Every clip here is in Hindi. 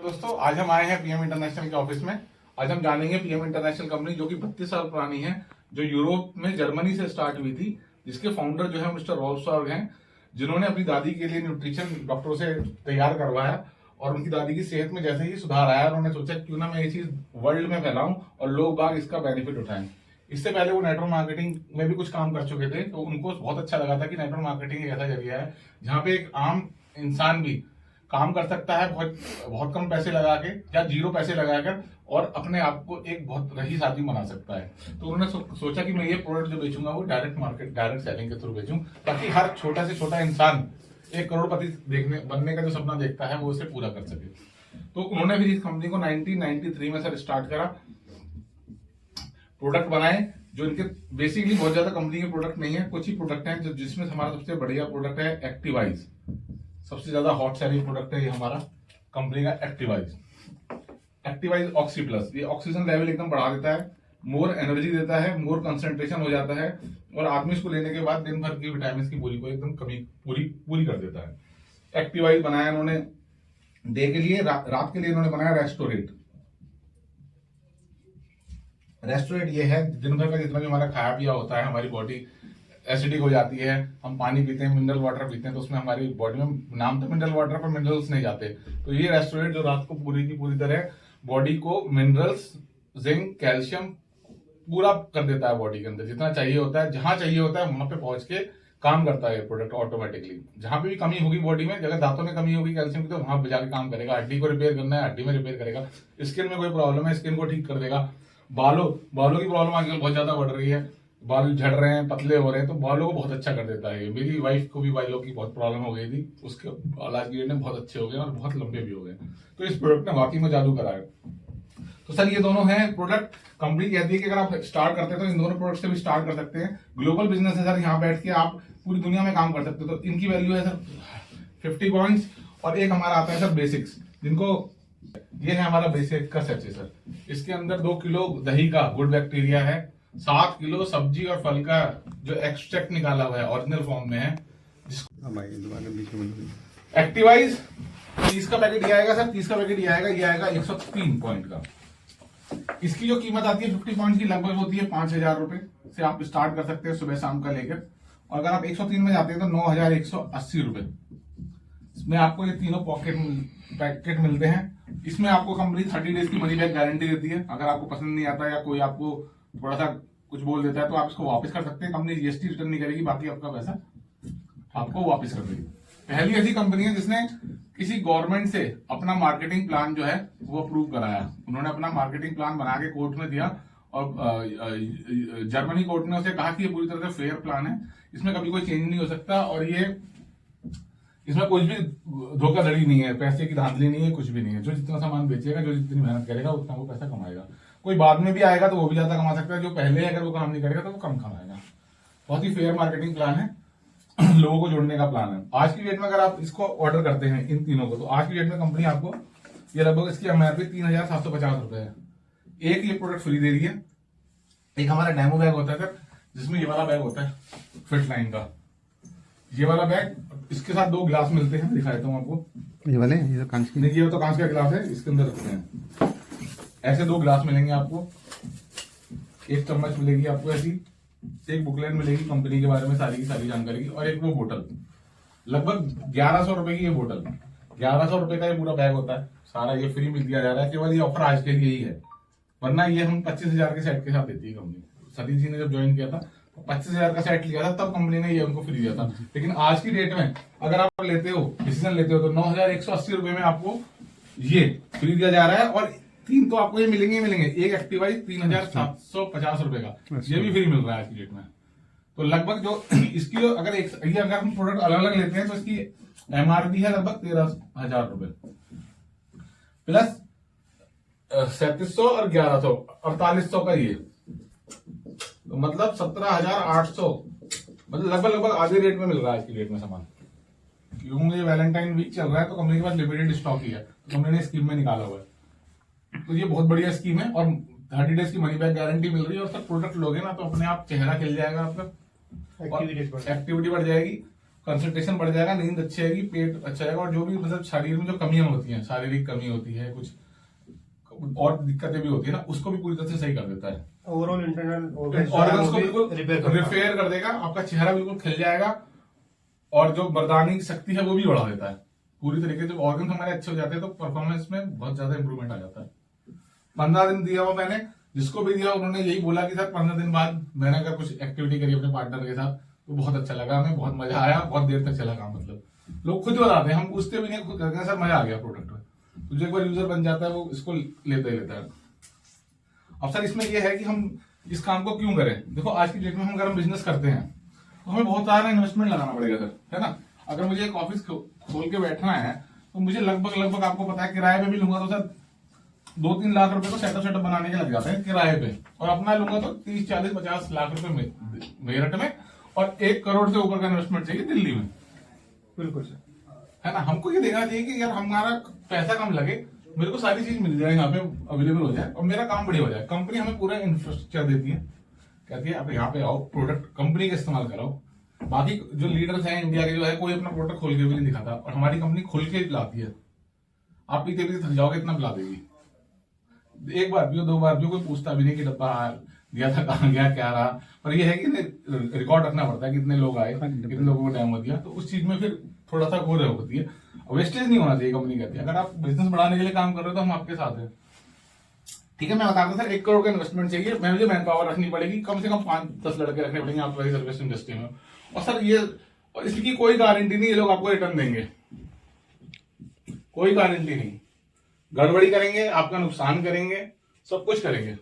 दोस्तों, आज हम आए हैं पीएम इंटरनेशनल के ऑफिस में। आज हम जानेंगे पीएम इंटरनेशनल कंपनी जो कि 32 साल पुरानी है, जो यूरोप में जर्मनी से स्टार्ट हुई थी, जिसके फाउंडर जो है मिस्टर रॉल्फसबर्ग हैं, जिन्होंने अपनी दादी के लिए न्यूट्रिशन डॉक्टरों से तैयार करवाया और उनकी दादी की सेहत में जैसे ही सुधार आया, उन्होंने सोचा क्यों ना मैं ये चीज वर्ल्ड में फैलाऊं और लोग बाग इसका बेनिफिट उठाएं। इससे पहले वो नेटवर्क मार्केटिंग में भी कुछ काम कर चुके थे, तो उनको बहुत अच्छा लगा था कि नेटवर्क मार्केटिंग एक ऐसा जरिया है जहां पे एक आम इंसान भी काम कर सकता है बहुत बहुत कम पैसे लगा के या जीरो पैसे लगाकर, और अपने आप को एक बहुत रईस आदमी बना सकता है। तो उन्होंने सोचा कि मैं ये प्रोडक्ट जो बेचूंगा वो डायरेक्ट मार्केट, डायरेक्ट सेलिंग के थ्रू बेचूं, ताकि हर छोटा से छोटा इंसान एक करोड़पति बनने का जो सपना देखता है वो उसे पूरा कर सके। तो उन्होंने फिर इस कंपनी को 1993 में सर स्टार्ट करा, प्रोडक्ट बनाए जो इनके बेसिकली बहुत ज्यादा कंपनी के प्रोडक्ट नहीं है, कुछ ही प्रोडक्ट हैं जिसमें हमारा सबसे बढ़िया प्रोडक्ट है एक्टिवाइज। सबसे ज्यादा हॉट सेलिंग प्रोडक्ट है ये हमारा कंपनी का एक्टिवाइज ऑक्सी प्लस। ये ऑक्सीजन लेवल एकदम बढ़ा देता है, मोर एनर्जी देता है, मोर कंसंट्रेशन हो जाता है और आदमी इसको लेने के बाद दिन भर की विटामिन की पूरी को एकदम कमी पूरी कर देता है। एक्टिवाइज बनाया इन्होंने डे के लिए, रात के लिए इन्होंने बनाया रेस्टोरेट। ये है दिन भर का जितना भी हमारा खाया पिया होता है, हमारी बॉडी एसिडिक हो जाती है, हम पानी पीते हैं, मिनरल वाटर पीते हैं, तो उसमें हमारी बॉडी में नाम तो मिनरल वाटर पर मिनरल्स नहीं जाते। तो ये रेस्टोरेंट जो रात को पूरी की पूरी तरह बॉडी को मिनरल्स, जिंक, कैल्शियम पूरा कर देता है बॉडी के अंदर, जितना चाहिए होता है, जहां चाहिए होता है वहां पे पहुंच के काम करता है ये प्रोडक्ट ऑटोमेटिकली। जहां पे भी कमी होगी बॉडी में, अगर दांतों में कमी होगी कैल्शियम की, तो वहां पे जाके काम करेगा। हड्डी को रिपेयर करना है, हड्डी में रिपेयर करेगा। स्किन में कोई प्रॉब्लम है, स्किन को ठीक कर देगा। बालों की प्रॉब्लम आजकल बहुत ज्यादा बढ़ रही है, बाल झड़ रहे हैं, पतले हो रहे हैं, तो बालों को बहुत अच्छा कर देता है। मेरी वाइफ को भी बालों की बहुत प्रॉब्लम हो गई थी, उसके बाल आज की डेट में बहुत अच्छे हो गए और बहुत लंबे भी हो गए। तो इस प्रोडक्ट ने वाकई में जादू करा है। तो सर ये दोनों हैं प्रोडक्ट। कंपनी कहती है कि अगर आप स्टार्ट करते हैं तो इन दोनों प्रोडक्ट से भी स्टार्ट कर सकते हैं। ग्लोबल बिजनेस है सर, यहाँ बैठ के आप पूरी दुनिया में काम कर सकते हो। तो इनकी वैल्यू है सर 50 पॉइंट्स। और एक हमारा आता है सर बेसिक्स, जिनको ये है हमारा बेसिक का सेट है सर। इसके अंदर 2 किलो दही का गुड बैक्टीरिया है, 7 किलो सब्जी और फल का जो एक्सट्रैक्ट निकाला हुआ है ओरिजिनल फॉर्म में है। एक्टिवाइज 30 का पैकेट ये आएगा सर, 30 का पैकेट ये आएगा 103 पॉइंट का। इसकी जो कीमत आती है 50 पॉइंट की लगभग होती है 5000 रुपए से आप स्टार्ट कर सकते हैं सुबह शाम का लेकर। और अगर आप 103 में जाते हैं तो 9180 रुपए इसमें आपको ये तीनों पैकेट मिलते हैं। इसमें आपको कंपनी 30 डेज की मनी बैक गारंटी देती है। अगर आपको पसंद नहीं आता या कोई आपको थोड़ा सा कुछ बोल देता है तो आप इसको वापस कर सकते हैं। कंपनी जीएसटी रिटर्न नहीं करेगी, बाकी आपका पैसा आपको वापस कर देगी। पहली ऐसी कंपनी है जिसने किसी गवर्नमेंट से अपना मार्केटिंग प्लान जो है वो अप्रूव कराया। उन्होंने अपना मार्केटिंग प्लान बना के कोर्ट में दिया और जर्मनी कोर्ट ने उसे कहा कि ये पूरी तरह से फेयर प्लान है, इसमें कभी कोई चेंज नहीं हो सकता और ये इसमें कुछ भी धोखाधड़ी नहीं है, पैसे की धांधली नहीं है, कुछ भी नहीं है। जो जितना सामान बेचेगा, जो जितनी मेहनत करेगा उतना वो पैसा कमाएगा। कोई बाद में भी आएगा तो वो भी ज्यादा कमा सकता है, जो पहले अगर वो काम नहीं करेगा तो वो कम कमाएगा। बहुत ही फेयर मार्केटिंग प्लान है, लोगों को जोड़ने का प्लान है। आज की डेट में अगर आप इसको ऑर्डर करते हैं इन तीनों को, तो आज की डेट में कंपनी आपको ये लगभग इसकी एमआरपी 3750 रुपए है। एक ये प्रोडक्ट फ्री दे रही है। एक हमारा डेमो बैग होता है सर, जिसमें ये वाला बैग होता है फिट लाइन का, ये वाला बैग, इसके साथ 2 गिलास मिलते हैं, दिखा देता हूँ आपको। ये वाले, ये तो कांच की नहीं, ये तो कांच का गिलास है, इसके अंदर रखते हैं। ऐसे 2 गिलास मिलेंगे आपको, 1 चम्मच मिलेगी आपको ऐसी, एक बुकलेट मिलेगी कंपनी के बारे में सारी की सारी जानकारी की, और एक वो बोतल। लगभग 1100 रुपए की ये बोतल, 1100 रुपए का ये पूरा बैग होता है सारा। ये फ्री मिल दिया जा रहा है, केवल ये ऑफर आज के लिए ही है, वरना ये हम 25,000 के सेट के साथ देती है कंपनी। सतीश जी ने जब ज्वाइन किया था 25,000 का सेट लिया था, तब कंपनी ने ये उनको फ्री दिया था। लेकिन आज की डेट में अगर आप लेते हो, डिसीजन लेते हो, तो 9180 रुपए में आपको ये फ्री दिया जा रहा है। और 3 तो आपको ये मिलेंगे। एक एक्टिवाइज 3750 रुपए का ये भी फ्री मिल रहा है आज की डेट में। तो लगभग जो इसकी अगर हम प्रोडक्ट अलग अलग लेते हैं तो इसकी एमआरपी है लगभग 13,000 रुपए प्लस 3700 और 1100, 4800 का ये, तो मतलब 17,800, मतलब लगभग आधे रेट में मिल रहा है आज की डेट में सामान। क्योंकि वैलेंटाइन वीक चल रहा है तो कंपनी के पास लिमिटेड स्टॉक ही है, तो कंपनी ने स्कीम में निकाला हुआ है। तो ये बहुत बढ़िया स्कीम है और 30 डेज की मनी बैक गारंटी मिल रही है। और सर प्रोडक्ट लोगे ना तो अपने आप चेहरा खिल जाएगा आपका, एक्टिविटी बढ़ जाएगी। कंसंट्रेशन बढ़ जाएगा, नींद अच्छी आएगी, पेट अच्छा आएगा, और जो भी मतलब शरीर में जो कमियां होती हैं, शारीरिक कमी होती है, कुछ और दिक्कतें भी होती है ना, उसको भी पूरी तरह से सही कर देता है। ओवरऑल इंटरनल ऑर्गन्स को बिल्कुल रिपेयर कर देगा, आपका चेहरा बिल्कुल खिल जाएगा, और जो बर्दानी शक्ति है वो भी बढ़ा देता है पूरी तरीके से। जब ऑर्गन हमारे अच्छे हो जाते हैं तो परफॉर्मेंस में बहुत ज्यादा इंप्रूवमेंट आ जाता है। 15 दिन दिया हुआ मैंने, जिसको भी दिया उन्होंने यही बोला कि सर 15 दिन बाद मैंने अगर कुछ एक्टिविटी करी अपने पार्टनर के साथ तो बहुत अच्छा लगा, हमें बहुत मजा आया, बहुत देर तक चला काम। मतलब लोग खुद बताते हैं, हम पूछते भी नहीं, खुद कहते हैं सर मजा आ गया प्रोडक्ट में। तो जो एक बार यूजर बन जाता है वो इसको लेता ही लेता है। अब सर इसमें यह है कि हम इस काम को क्यों करें। देखो आज की डेट में हम अगर हम बिजनेस करते हैं तो हमें बहुत सारा इन्वेस्टमेंट लगाना पड़ेगा सर, है ना। अगर मुझे एक ऑफिस खोल के बैठना है तो मुझे लगभग आपको पता है किराए पे भी लूंगा तो सर 2-3 लाख रुपए तो सेटअप बनाने के लग जाते हैं किराए पे, और अपना लूंगा तो 30-40-50 लाख रुपए मेरठ में, और 1 करोड़ से ऊपर का इन्वेस्टमेंट चाहिए दिल्ली में। बिल्कुल सर, है ना। हमको ये देखना चाहिए कि यार हमारा पैसा कम लगे, मेरे को सारी चीज मिल जाए यहाँ पे अवेलेबल हो जाए, और मेरा काम बढ़िया हो जाए। कंपनी हमें पूरा इंफ्रास्ट्रक्चर देती है, कहती है आप यहाँ पे आओ, प्रोडक्ट कंपनी का इस्तेमाल कराओ। बाकी जो लीडर्स हैं इंडिया के, जो है कोई अपना प्रोडक्ट खोल के भी नहीं दिखाता, और हमारी कंपनी खोल के पिलाती है। आप पीते पीते थक जाओगे, इतना पिला देगी। 1 बार पियो, 2 बार पियो, कोई पूछता भी नहीं कि डब्बा दिया था कहाँ गया, क्या रहा। पर यह है कि रिकॉर्ड रखना पड़ता है कितने लोग आए, कितने लोगों को डेमो दिया, तो उस चीज में फिर थोड़ा सा वो होती है। वेस्टेज नहीं होना चाहिए, कंपनी कहती है। अगर आप बिजनेस बढ़ाने के लिए काम कर रहे हो तो हम आपके साथ हैं, ठीक है। मैं बताता हूँ सर, 1 करोड़ का इन्वेस्टमेंट चाहिए, मुझे मैन पावर रखनी पड़ेगी, कम से कम 5-10 लड़के रखने पड़ेंगे आप वाली सर्विस इंडस्ट्री में। और सर ये, और इसकी कोई गारंटी नहीं ये लोग आपको रिटर्न देंगे, कोई गारंटी नहीं। गड़बड़ी करेंगे, आपका नुकसान करेंगे, सब कुछ करेंगे।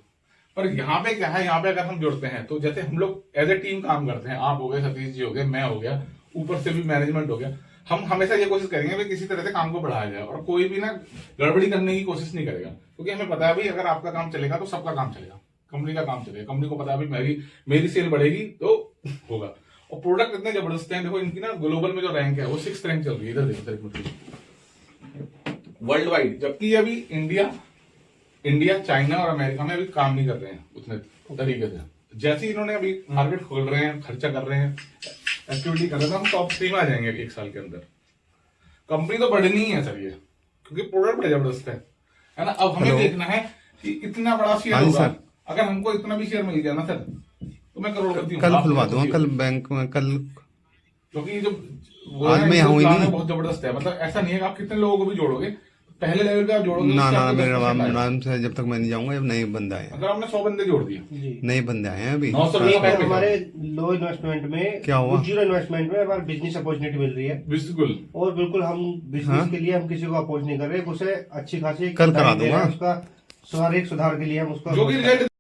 पर यहाँ पे क्या है, यहाँ पे अगर हम जुड़ते हैं तो जैसे हम लोग एज ए टीम काम करते हैं, आप हो गए, सतीश जी हो गए, मैं हो गया, ऊपर से भी मैनेजमेंट हो गया, हम हमेशा ये कोशिश करेंगे कि किसी तरह से काम को बढ़ाया जाए, और कोई भी ना गड़बड़ी करने की कोशिश नहीं करेगा, क्योंकि हमें पता है भाई अगर आपका काम चलेगा तो सबका काम चलेगा, कंपनी का काम चलेगा। कंपनी को पता है भाई मेरी सेल बढ़ेगी तो होगा। और प्रोडक्ट इतने जबरदस्त हैं, देखो इनकी ना ग्लोबल में जो रैंक है वो 6th रैंक चल रही है, इधर देखो वर्ल्ड वाइड। जबकि ये अभी इंडिया, चाइना और अमेरिका में अभी काम नहीं कर रहे हैं उतने तरीके से। जैसे इन्होंने अभी मार्केट खोल रहे हैं, खर्चा कर रहे हैं, एक्टिविटी कर रहे हैं, तो हम टॉप 3 में आ जाएंगे 1 साल के अंदर। कंपनी तो बढ़नी ही है सर ये, क्योंकि प्रोडक्ट बड़े जबरदस्त है ना। अब हमें देखना है कि इतना बड़ा शेयर होगा, अगर हमको इतना भी शेयर मिल गया ना सर तो मैं करोड़पति हूँ। कल खुलवा दूंगा, कल बैंक में, कल, क्योंकि जो आज मैं यहाँ हुई नहीं, बहुत जबरदस्त है। मतलब ऐसा नहीं है कि आप कितने लोगों को भी जोड़ोगे, पहले लेवल पे आप जोड़ोगे ना मेरे नाम से जब तक मैं नहीं जाऊंगा, जब नए बंदा आए। अगर आपने 100 बंदे जोड़ दिए, नए बंदे आए हैं अभी, 900 हमारे लो इन्वेस्टमेंट में, क्या हुआ, 0 इन्वेस्टमेंट में हमारे बिजनेस अपॉर्चुनिटी मिल रही है। बिल्कुल, और बिल्कुल हम बिजनेस के लिए हम किसी को अपोज नहीं कर रहे, उसे अच्छी खासी कल करा दूंगा उसका सुधार के लिए हम उसका जो भी रिजल्ट